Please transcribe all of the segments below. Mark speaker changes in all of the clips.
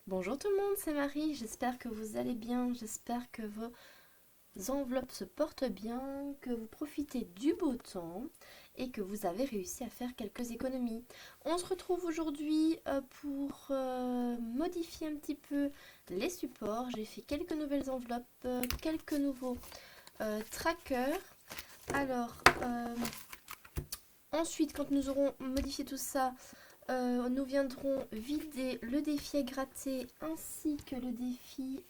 Speaker 1: Bonjour tout le monde, c'est Marie, j'espère que vous allez bien, j'espère que vos enveloppes se portent bien, que vous profitez du beau temps et que vous avez réussi à faire quelques économies. On se retrouve aujourd'hui pour modifier un petit peu les supports. J'ai fait quelques nouvelles enveloppes, quelques nouveaux trackers. Alors, ensuite, quand nous aurons modifié tout ça, nous viendrons vider le défi à gratter ainsi que le défi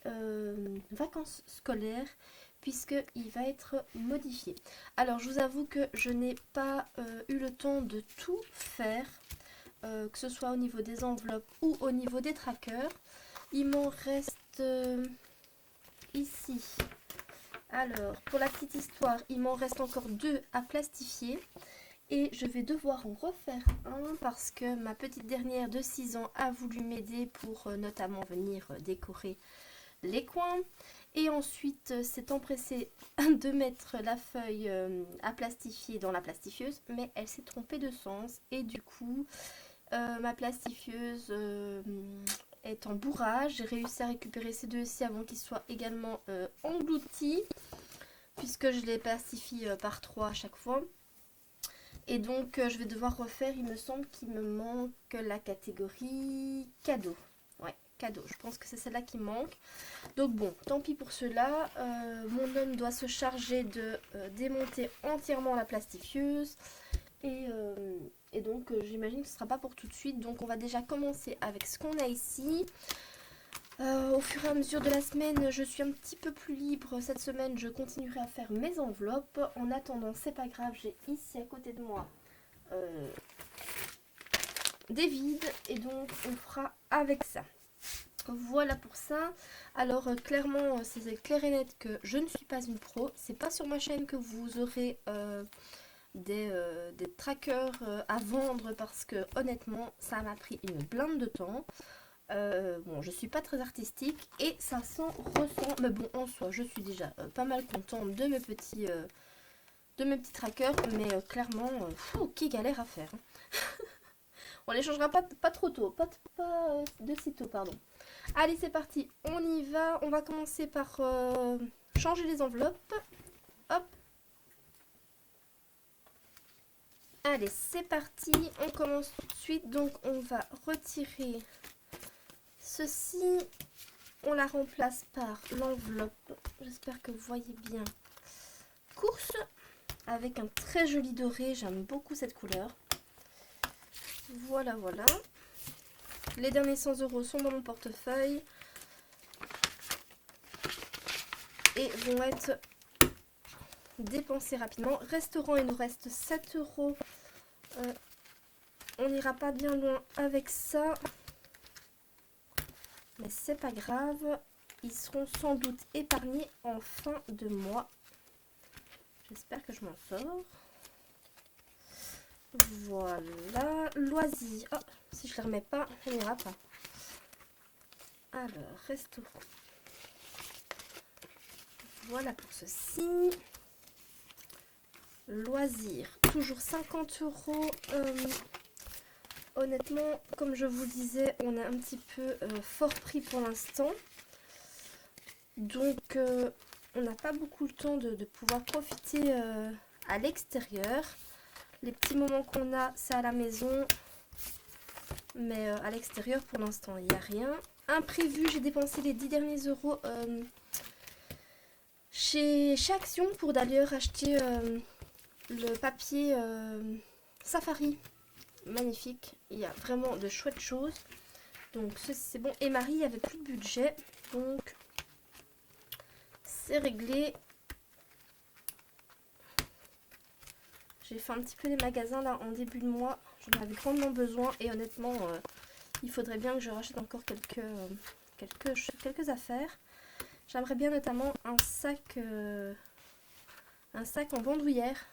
Speaker 1: vacances scolaires puisqu'il va être modifié. Alors je vous avoue que je n'ai pas eu le temps de tout faire, que ce soit au niveau des enveloppes ou au niveau des trackers. Il m'en reste ici. Alors pour la petite histoire, il m'en reste encore deux à plastifier. Et je vais devoir en refaire un parce que ma petite dernière de 6 ans a voulu m'aider pour notamment venir décorer les coins. Et ensuite s'est empressée de mettre la feuille à plastifier dans la plastifieuse, mais elle s'est trompée de sens. Et du coup, ma plastifieuse est en bourrage. J'ai réussi à récupérer ces deux-ci avant qu'ils soient également engloutis, puisque je les plastifie par 3 à chaque fois. Et donc, je vais devoir refaire, il me semble qu'il me manque la catégorie cadeau. Ouais, cadeau, je pense que c'est celle-là qui manque. Donc bon, tant pis pour cela. Mon homme doit se charger de démonter entièrement la plastifieuse. Et donc, j'imagine que ce ne sera pas pour tout de suite. Donc, on va déjà commencer avec ce qu'on a ici. Au fur et à mesure de la semaine, je suis un petit peu plus libre. Cette semaine, je continuerai à faire mes enveloppes. En attendant, c'est pas grave, j'ai ici à côté de moi des vides. Et donc, on fera avec ça. Voilà pour ça. Alors, clairement, c'est clair et net que je ne suis pas une pro. C'est pas sur ma chaîne que vous aurez des trackers à vendre parce que honnêtement, ça m'a pris une blinde de temps. Bon, je suis pas très artistique et ça s'en ressent, mais bon, en soi, je suis déjà pas mal contente de mes petits trackers, mais clairement, qui galère à faire. Hein. On les changera pas trop tôt, pas de si tôt, pardon. Allez, c'est parti, on y va. On va commencer par changer les enveloppes. Hop. Allez, c'est parti. On commence tout de suite. Donc, on va retirer ceci. On la remplace par l'enveloppe. J'espère que vous voyez bien. Course. Avec un très joli doré. J'aime beaucoup cette couleur. Voilà, voilà. Les derniers 100 € sont dans mon portefeuille. Et vont être dépensés rapidement. Restaurant, il nous reste 7 €. On n'ira pas bien loin avec ça. Mais c'est pas grave. Ils seront sans doute épargnés en fin de mois. J'espère que je m'en sors. Voilà. Loisirs. Oh, si je ne les remets pas, ça n'ira pas. Alors, restaurant. Voilà pour ceci. Loisirs. Toujours 50 €. Honnêtement, comme je vous disais, on a un petit peu fort pris pour l'instant. Donc, on n'a pas beaucoup le temps de pouvoir profiter à l'extérieur. Les petits moments qu'on a, c'est à la maison. Mais à l'extérieur, pour l'instant, il n'y a rien. Imprévu, j'ai dépensé les 10 derniers euros chez Action pour d'ailleurs acheter le papier Safari. Magnifique. Il y a vraiment de chouettes choses. Donc, ceci, c'est bon. Et Marie avait plus de budget. Donc, c'est réglé. J'ai fait un petit peu des magasins là en début de mois. J'en avais grandement besoin et honnêtement, il faudrait bien que je rachète encore quelques affaires. J'aimerais bien notamment un sac en bandoulière.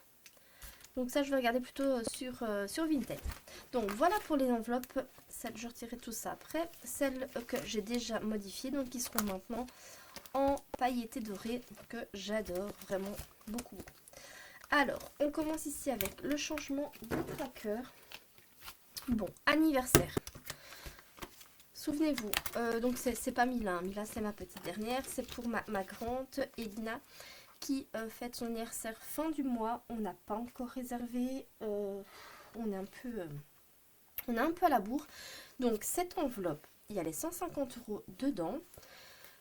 Speaker 1: Donc ça, je vais regarder plutôt sur Vinted. Donc voilà pour les enveloppes. Celles, je retirerai tout ça après. Celles que j'ai déjà modifiées, donc qui seront maintenant en pailleté doré, que j'adore vraiment beaucoup. Alors, on commence ici avec le changement de tracker. Bon, anniversaire. souvenez-vous, donc c'est pas Mila, Mila c'est ma petite dernière, c'est pour ma grande Elina qui fête son anniversaire fin du mois. On n'a pas encore réservé, on est un peu à la bourre. Donc cette enveloppe, il y a les 150 € dedans,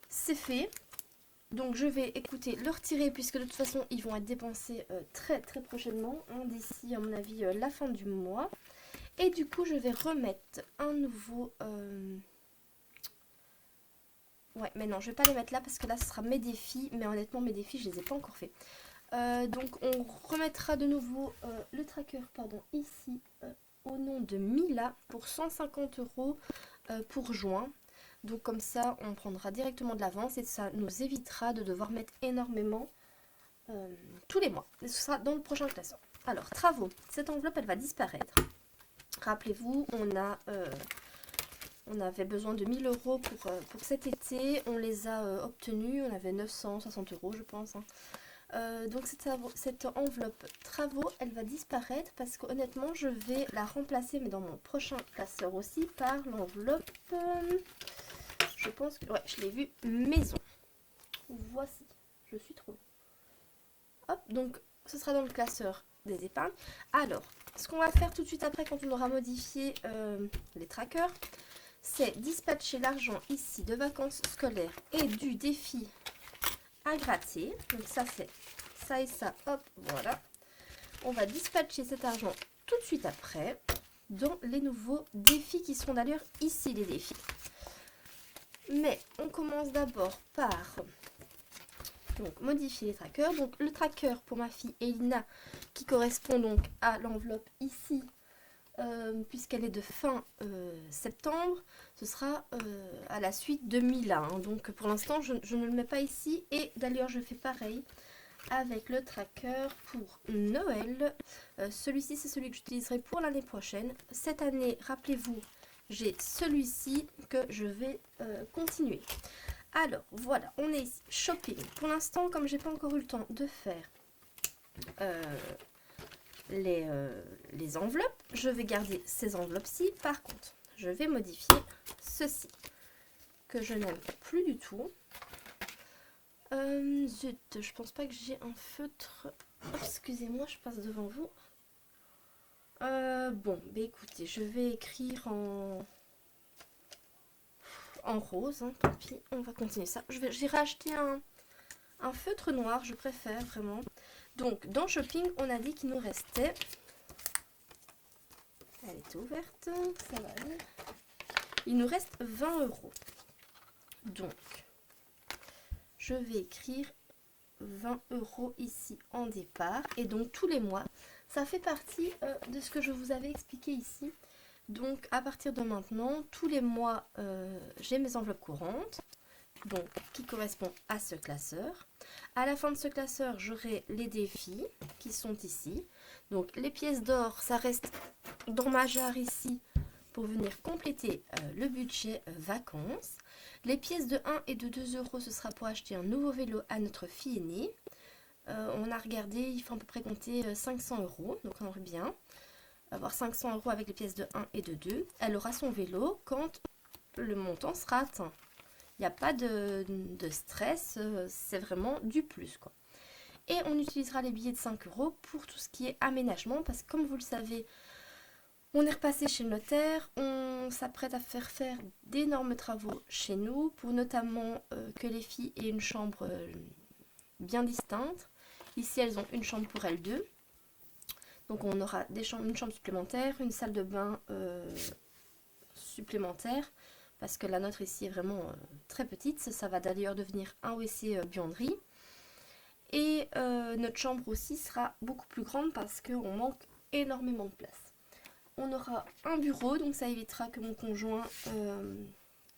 Speaker 1: c'est fait. Donc je vais écouter le retirer puisque de toute façon ils vont être dépensés très très prochainement, hein, d'ici à mon avis la fin du mois. Et du coup je vais remettre un nouveau... Ouais mais non je vais pas les mettre là parce que là ce sera mes défis, mais honnêtement mes défis je les ai pas encore fait. Donc on remettra de nouveau le tracker pardon, ici au nom de Mila pour 150 € pour juin. Donc comme ça on prendra directement de l'avance et ça nous évitera de devoir mettre énormément tous les mois. Et ce sera dans le prochain classeur. Alors travaux, cette enveloppe elle va disparaître. Rappelez-vous, on avait besoin de 1000 € pour cet été, on les a obtenus, on avait 960 € je pense, hein. Donc cette enveloppe travaux, elle va disparaître parce que honnêtement, je vais la remplacer, mais dans mon prochain classeur aussi, par l'enveloppe, je pense que, ouais, je l'ai vu, maison. Voici, je suis trop. Hop, donc ce sera dans le classeur des épargnes. Alors, ce qu'on va faire tout de suite après, quand on aura modifié les trackers, c'est dispatcher l'argent ici de vacances scolaires et du défi à gratter. Donc ça c'est ça et ça, hop, voilà. On va dispatcher cet argent tout de suite après dans les nouveaux défis qui seront d'ailleurs ici les défis. Mais on commence d'abord par donc modifier les trackers. Donc le tracker pour ma fille Elina qui correspond donc à l'enveloppe ici, puisqu'elle est de fin septembre, ce sera à la suite de Mila, hein. Donc pour l'instant je ne le mets pas ici, et d'ailleurs je fais pareil avec le tracker pour Noël. Celui-ci c'est celui que j'utiliserai pour l'année prochaine. Cette année, rappelez-vous, j'ai celui-ci que je vais continuer. Alors voilà, on est ici, shopping. Pour l'instant, comme j'ai pas encore eu le temps de faire les enveloppes, je vais garder ces enveloppes-ci. Par contre, je vais modifier ceci, que je n'aime plus du tout. Zut, je pense pas que j'ai un feutre. Oh, excusez-moi, je passe devant vous. Bon, bah écoutez, je vais écrire en rose, hein, tant pis, on va continuer ça. J'irai acheter un feutre noir, je préfère vraiment. Donc, dans shopping, on a dit qu'il nous restait... Elle est ouverte, ça va aller. Il nous reste 20 €. Donc, je vais écrire 20 € ici en départ. Et donc, tous les mois, ça fait partie de ce que je vous avais expliqué ici. Donc, à partir de maintenant, tous les mois, j'ai mes enveloppes courantes, donc qui correspondent à ce classeur. À la fin de ce classeur, j'aurai les défis qui sont ici. Donc, les pièces d'or, ça reste dans ma jarre ici pour venir compléter le budget vacances. Les pièces de 1 et de 2 €, ce sera pour acheter un nouveau vélo à notre fille aînée. On a regardé, il faut à peu près compter 500 €, donc on aurait bien avoir 500 € avec les pièces de 1 et de 2. Elle aura son vélo quand le montant sera atteint. Il n'y a pas de stress, c'est vraiment du plus, quoi. Et on utilisera les billets de 5 € pour tout ce qui est aménagement, parce que comme vous le savez, on est repassé chez le notaire, on s'apprête à faire d'énormes travaux chez nous, pour notamment que les filles aient une chambre bien distincte. Ici, elles ont une chambre pour elles deux. Donc on aura une chambre supplémentaire, une salle de bain supplémentaire, parce que la nôtre ici est vraiment très petite. Ça va d'ailleurs devenir un WC buanderie. Et notre chambre aussi sera beaucoup plus grande parce qu'on manque énormément de place. On aura un bureau, donc ça évitera que mon conjoint,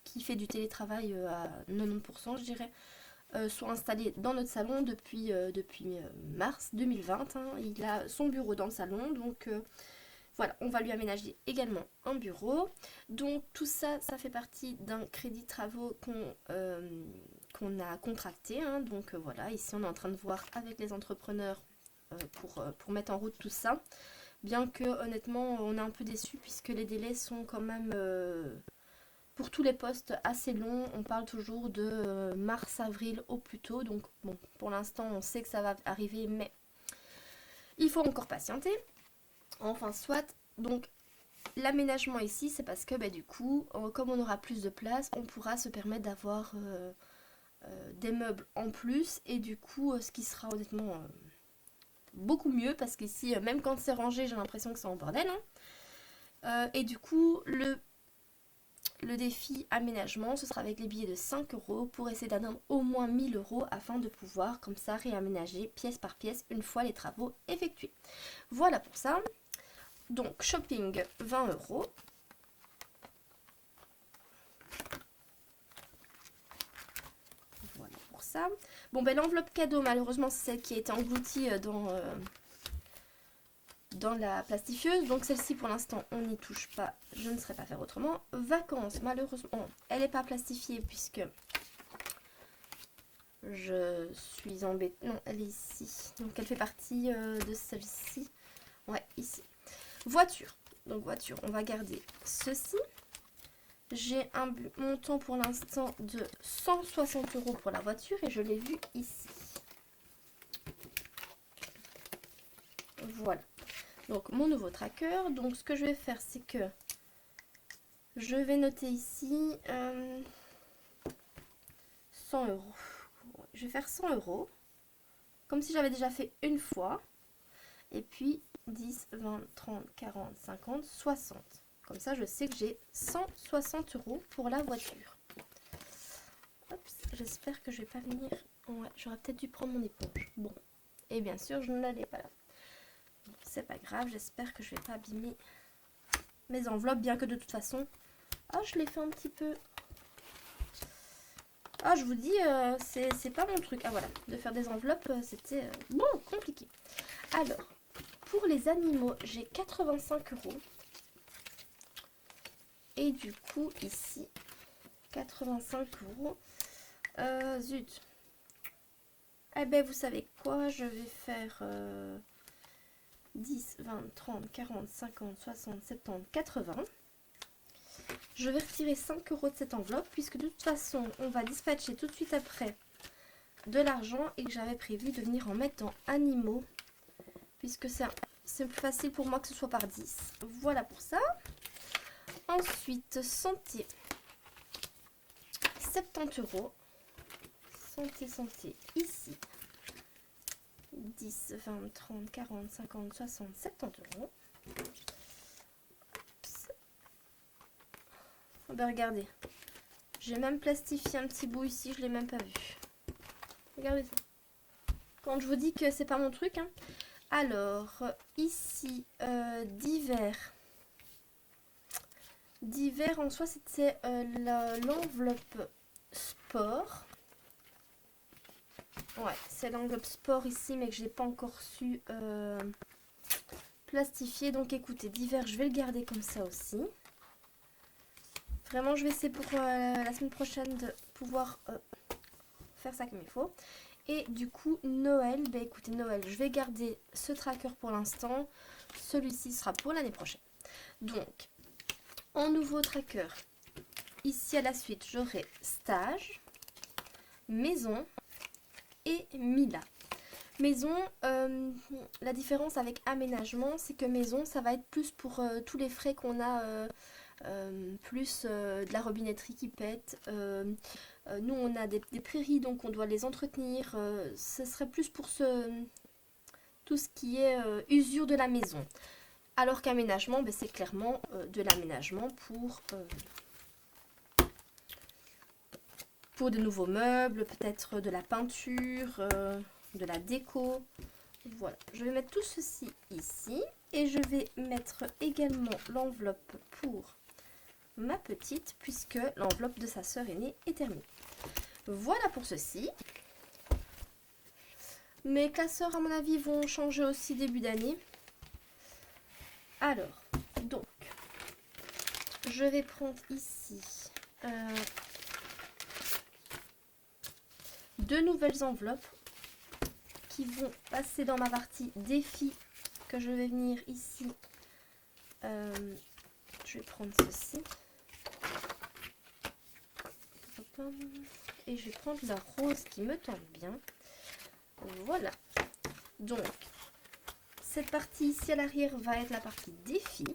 Speaker 1: qui fait du télétravail à 90%, je dirais, soit installé dans notre salon depuis mars 2020. Hein. Il a son bureau dans le salon, donc voilà, on va lui aménager également un bureau. Donc tout ça, ça fait partie d'un crédit travaux qu'on a contracté. Hein. Donc voilà, ici on est en train de voir avec les entrepreneurs pour mettre en route tout ça. Bien que honnêtement on est un peu déçus puisque les délais sont quand même pour tous les postes assez longs, on parle toujours de mars-avril au plus tôt. Donc bon, pour l'instant, on sait que ça va arriver, mais il faut encore patienter. Enfin, soit. Donc, l'aménagement ici, c'est parce que du coup, comme on aura plus de place, on pourra se permettre d'avoir des meubles en plus. Et du coup, ce qui sera honnêtement beaucoup mieux, parce qu'ici, même quand c'est rangé, j'ai l'impression que c'est en bordel. Hein. Et du coup, le défi aménagement, ce sera avec les billets de 5 € pour essayer d'atteindre au moins 1000 € afin de pouvoir comme ça réaménager pièce par pièce une fois les travaux effectués. Voilà pour ça. Donc shopping 20 €. Voilà pour ça. Bon l'enveloppe cadeau malheureusement c'est celle qui a été engloutie dans la plastifieuse. Donc celle-ci pour l'instant on n'y touche pas. Je ne saurais pas faire autrement. Vacances malheureusement elle n'est pas plastifiée puisque je suis embêtée. Non elle est ici. Donc elle fait partie de celle-ci. Ouais ici. Voiture. Donc voiture on va garder ceci. J'ai un montant pour l'instant de 160 € pour la voiture et je l'ai vu ici. Voilà. Donc mon nouveau tracker. Donc ce que je vais faire c'est que je vais noter ici 100 €. Je vais faire 100 € comme si j'avais déjà fait une fois. Et puis 10, 20, 30, 40, 50, 60. Comme ça, je sais que j'ai 160 € pour la voiture. J'espère que je vais pas venir. Ouais, j'aurais peut-être dû prendre mon éponge. Bon, et bien sûr, je ne l'ai pas là. Bon, c'est pas grave, j'espère que je vais pas abîmer mes enveloppes, bien que de toute façon... Ah, je l'ai fait un petit peu... Ah, je vous dis, c'est pas mon truc. Ah, voilà, de faire des enveloppes, c'était bon, compliqué. Alors, pour les animaux, j'ai 85 €. Et du coup, ici, 85 €. Zut. Eh ben, vous savez quoi? Je vais faire 10, 20, 30, 40, 50, 60, 70, 80. Je vais retirer 5 € de cette enveloppe, puisque de toute façon, on va dispatcher tout de suite après de l'argent et que j'avais prévu de venir en mettre dans animaux, puisque c'est plus facile pour moi que ce soit par 10. Voilà pour ça. Ensuite, santé, 70 €. Santé, ici. 10, 20, 30, 40, 50, 60, 70 €. Oh ben regardez. J'ai même plastifié un petit bout ici, je l'ai même pas vu. Regardez ça. Quand je vous dis que c'est pas mon truc, hein. Alors, ici, divers. Divers en soi, c'était l'enveloppe sport. Ouais, c'est l'enveloppe sport ici, mais que j'ai pas encore su plastifier. Donc écoutez, divers, je vais le garder comme ça aussi. Vraiment, je vais essayer pour la semaine prochaine de pouvoir faire ça comme il faut. Et du coup, Noël, bah écoutez, Noël, je vais garder ce tracker pour l'instant. Celui-ci sera pour l'année prochaine. Donc, en nouveau tracker, ici à la suite, j'aurai stage, maison et Mila. Maison, la différence avec aménagement, c'est que maison, ça va être plus pour tous les frais qu'on a, plus de la robinetterie qui pète. Nous, on a des prairies, donc on doit les entretenir. Ce serait plus pour tout ce qui est usure de la maison. Alors qu'aménagement, ben, c'est clairement de l'aménagement pour de nouveaux meubles, peut-être de la peinture, de la déco. Voilà, je vais mettre tout ceci ici et je vais mettre également l'enveloppe pour ma petite puisque l'enveloppe de sa sœur aînée est terminée. Voilà pour ceci. Mes classeurs à mon avis vont changer aussi début d'année. Alors, donc, je vais prendre ici deux nouvelles enveloppes qui vont passer dans ma partie défi que je vais venir ici. Je vais prendre ceci. Et je vais prendre la rose qui me tente bien. Voilà. Donc, cette partie ici à l'arrière va être la partie défi.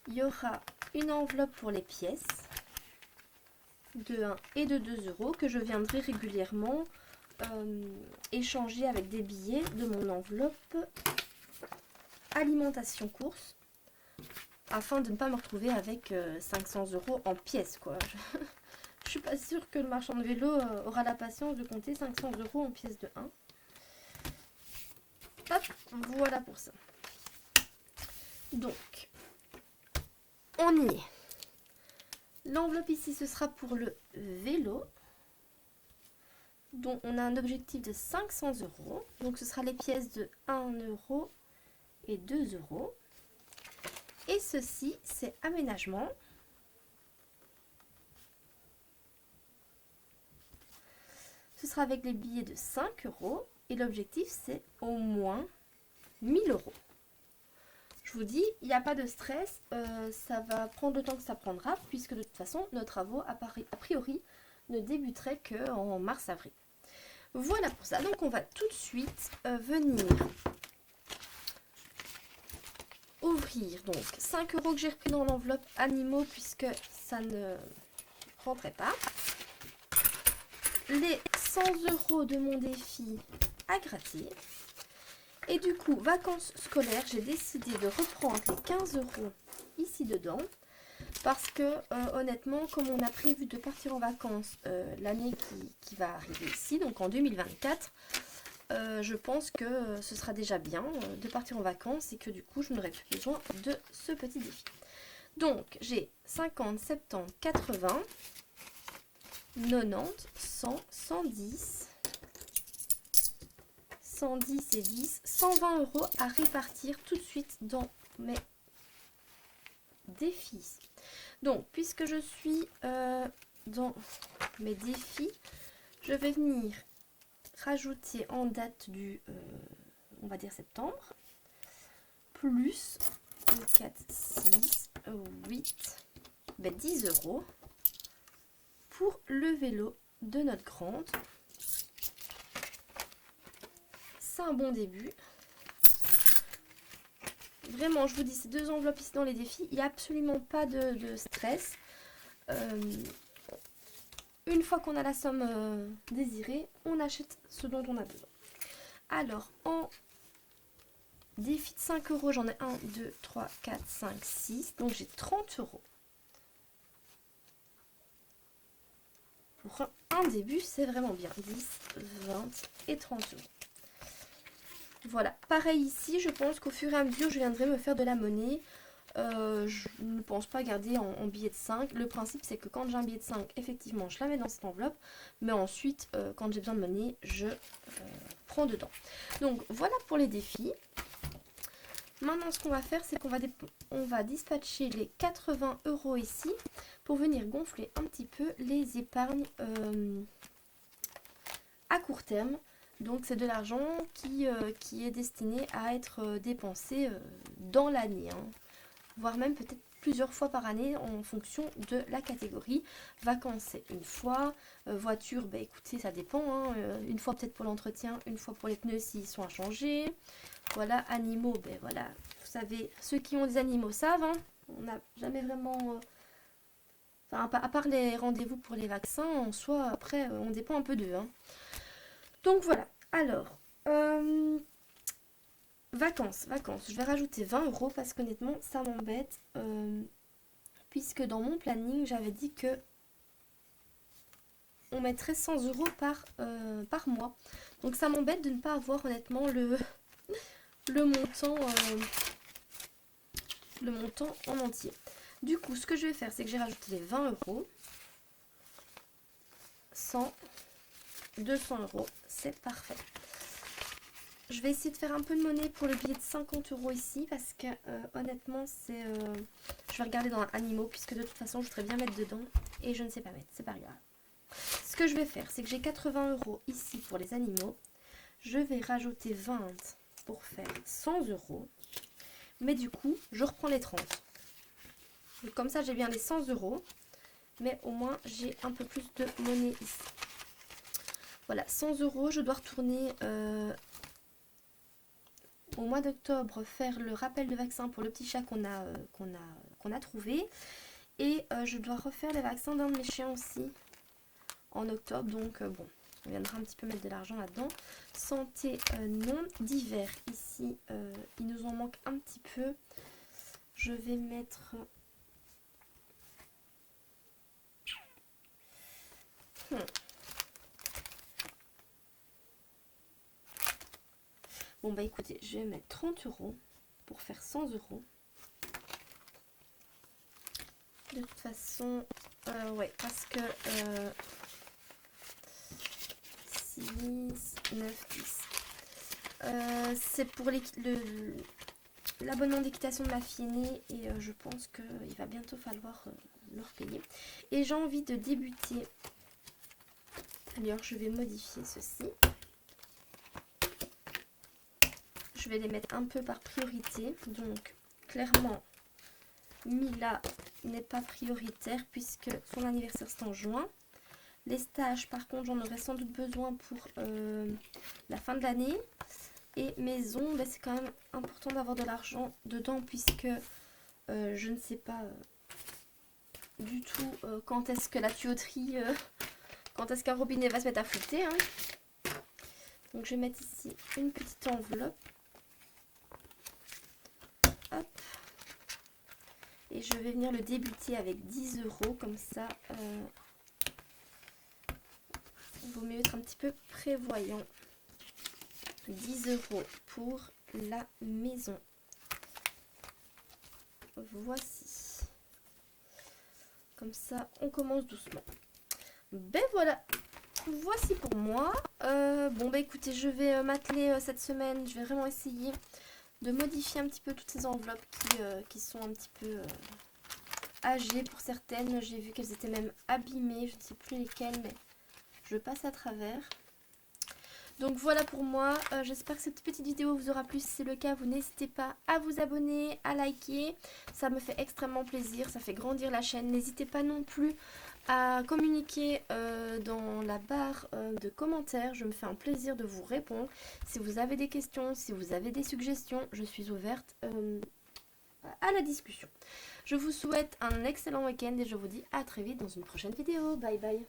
Speaker 1: Il y aura une enveloppe pour les pièces de 1 et de 2 euros que je viendrai régulièrement échanger avec des billets de mon enveloppe alimentation course afin de ne pas me retrouver avec 500 euros en pièces quoi. Je suis pas sûre que le marchand de vélo aura la patience de compter 500 euros en pièces de 1. Hop, voilà pour ça. Donc, on y est. L'enveloppe ici, ce sera pour le vélo, dont on a un objectif de 500 euros. Donc, ce sera les pièces de 1 euro et 2 euros. Et ceci, c'est aménagement. Ce sera avec les billets de 5 euros. Et l'objectif, c'est au moins 1000 euros. Je vous dis, il n'y a pas de stress. Ça va prendre le temps que ça prendra, puisque de toute façon, nos travaux, a priori, ne débuteraient qu'en mars-avril. Voilà pour ça. Donc, on va tout de suite venir ouvrir. Donc, 5 euros que j'ai repris dans l'enveloppe animaux, puisque ça ne rentrait pas. Les 100 euros de mon défi à gratter. Et du coup, vacances scolaires, j'ai décidé de reprendre les 15 euros ici dedans. Parce que honnêtement, comme on a prévu de partir en vacances l'année qui va arriver ici, donc en 2024, je pense que ce sera déjà bien de partir en vacances et que du coup, je n'aurai plus besoin de ce petit défi. Donc, j'ai 50, 70, 80, 90, 100, 110... 110 et 10, 120 euros à répartir tout de suite dans mes défis. Donc, puisque je suis dans mes défis, je vais venir rajouter en date du, on va dire septembre, plus 4, 6, 8, 10 euros pour le vélo de notre grande. C'est un bon début. Vraiment, je vous dis, ces 2 enveloppes ici dans les défis, il n'y a absolument pas de stress. Une fois qu'on a la somme désirée, on achète ce dont on a besoin. Alors, en défi de 5 euros, j'en ai 1, 2, 3, 4, 5, 6. Donc, j'ai 30 euros. Pour un début, c'est vraiment bien. 10, 20 et 30 euros. Voilà, pareil ici, je pense qu'au fur et à mesure, je viendrai me faire de la monnaie. Je ne pense pas garder en billet de 5. Le principe, c'est que quand j'ai un billet de 5, effectivement, je la mets dans cette enveloppe. Mais ensuite, quand j'ai besoin de monnaie, je prends dedans. Donc, voilà pour les défis. Maintenant, ce qu'on va faire, c'est qu'on va dispatcher les 80 euros ici pour venir gonfler un petit peu les épargnes à court terme. Donc c'est de l'argent qui est destiné à être dépensé dans l'année, hein. Voire même peut-être plusieurs fois par année en fonction de la catégorie. Vacances c'est une fois, voiture, ben écoutez ça dépend, hein. Une fois peut-être pour l'entretien, une fois pour les pneus s'ils sont à changer. Voilà, animaux, ben voilà, vous savez, ceux qui ont des animaux savent, hein. On n'a jamais vraiment... Enfin, à part les rendez-vous pour les vaccins, en soi, après, on dépend un peu d'eux, hein. Donc voilà, alors, vacances, je vais rajouter 20 euros parce qu'honnêtement, ça m'embête, puisque dans mon planning, j'avais dit que on mettrait 100 euros par mois. Donc ça m'embête de ne pas avoir honnêtement le montant en entier. Du coup, ce que je vais faire, c'est que j'ai rajouté les 20 euros, 100, 200 euros, c'est parfait. Je vais essayer de faire un peu de monnaie pour le billet de 50 euros ici parce que honnêtement c'est... je vais regarder dans animaux puisque de toute façon je voudrais bien mettre dedans et je ne sais pas mettre, c'est pas grave. Ce que je vais faire c'est que j'ai 80 euros ici pour les animaux. Je vais rajouter 20 pour faire 100 euros. Mais du coup je reprends les 30. Donc, comme ça j'ai bien les 100 euros. mais au moins j'ai un peu plus de monnaie ici. Voilà, 100 €. Je dois retourner au mois d'octobre faire le rappel de vaccin pour le petit chat qu'on a trouvé. Et je dois refaire les vaccins d'un de mes chiens aussi en octobre. Donc bon, on viendra un petit peu mettre de l'argent là-dedans. Santé, non. Divers, ici, il nous en manque un petit peu. Je vais mettre... Bon bah écoutez, je vais mettre 30 € pour faire 100 €. De toute façon, ouais, parce que 6, 9, 10. C'est pour l'abonnement d'équitation de ma fille aînée et je pense qu'il va bientôt falloir le repayer. Et j'ai envie de débuter. Alors je vais modifier ceci. Je vais les mettre un peu par priorité. Donc clairement, Mila n'est pas prioritaire puisque son anniversaire c'est en juin. Les stages par contre j'en aurai sans doute besoin pour la fin de l'année. Et maison, ben, c'est quand même important d'avoir de l'argent dedans puisque je ne sais pas du tout quand est-ce que la tuyauterie, quand est-ce qu'un robinet va se mettre à flotter. Hein. Donc je vais mettre ici une petite enveloppe. Hop. Et je vais venir le débuter avec 10 € comme ça. Il vaut mieux être un petit peu prévoyant. 10 € pour la maison. Voici. Comme ça, on commence doucement. Ben voilà. Voici pour moi. Bon bah écoutez, je vais m'atteler cette semaine. Je vais vraiment essayer de modifier un petit peu toutes ces enveloppes qui sont un petit peu âgées pour certaines. J'ai vu qu'elles étaient même abîmées. Je ne sais plus lesquelles, mais je passe à travers. Donc voilà pour moi, j'espère que cette petite vidéo vous aura plu. Si c'est le cas, vous n'hésitez pas à vous abonner, à liker. Ça me fait extrêmement plaisir, ça fait grandir la chaîne. N'hésitez pas non plus à communiquer dans la barre de commentaires. Je me fais un plaisir de vous répondre. Si vous avez des questions, si vous avez des suggestions, je suis ouverte à la discussion. Je vous souhaite un excellent week-end et je vous dis à très vite dans une prochaine vidéo. Bye bye.